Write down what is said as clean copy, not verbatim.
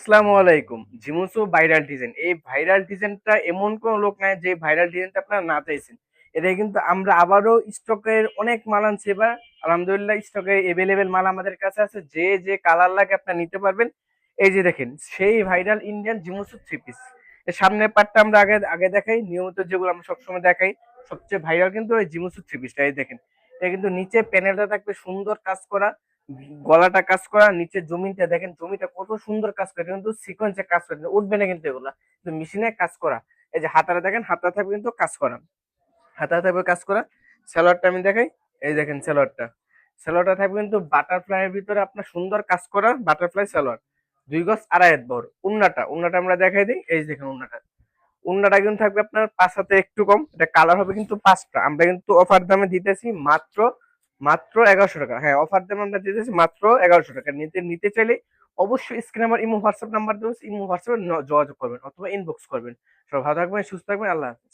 আসসালামু আলাইকুম। জিমুসু viral design. এই ভাইরাল ডিজাইনটা এমন কোন লোক নাই যে ভাইরাল ডিজাইনটা আপনারা না চাইছেন। এটা কিন্তু আমরা আবারও স্টকের অনেক মাল আনছি এবার। আলহামদুলিল্লাহ স্টকে এভেলেবেল মাল আমাদের কাছে আছে। যে কালার লাগে আপনারা নিতে পারবেন। এই যে দেখেন সেই ভাইরাল ইন্ডিয়ান জিমুসু থ্রি পিস। এর সামনের পার্টটা আমরা আগে আগে দেখাই, নিয়মিত যেগুলো আমরা সবসময় দেখাই। সবচেয়ে ভাইরাল কিন্তু ওই জিমুসু থ্রি পিসটা। এই দেখেন। এটা কিন্তু নিচে প্যানেলটা থাকবে সুন্দর কাজ করা, গলাটা কাজ করা, নিচের জমিনটা দেখেন, জমিটা কত সুন্দর কাজ করে, কিন্তু সিকোয়েন্সে কাজ করে, উঠবে না কিন্তু এগুলা, কিন্তু মেশিনে কাজ করা। এই যে হাতাটা দেখেন, হাতা থাকবে কিন্তু কাজ করা, হাতা থাকবে কাজ করা। সালোয়ারটা আমি দেখাই, এই দেখেন সালোয়ারটা। সালোয়ারটা থাকবে কিন্তু বাটারফ্লাই এর ভিতরে আপনার সুন্দর কাজ করা বাটারফ্লাই সালোয়ার। 2 গজ 2.5 বহর। উন্নাটা আমরা দেখাই দিই, এই যে দেখেন উন্নাটা। উন্নাটা কিন্তু থাকবে আপনার 5 হাতে একটু কম, এটা কালার হবে কিন্তু 5টা। আমরা কিন্তু অফার দামে দিতেছি মাত্র মাত্র 1100 টাকা। হ্যাঁ, অফার দামে আমরা দিতেছি মাত্র 1100 টাকা। নিতে নিতে চাইলে অবশ্যই স্ক্রিনে আমার ইমো হোয়াটসঅ্যাপ নাম্বার দেবো, ইমো হোয়াটসঅ্যাপে যোগাযোগ করবেন অথবা ইনবক্স করবেন। সবাই ভালো থাকবেন, সুস্থ থাকবেন, আল্লাহ হাফেজ।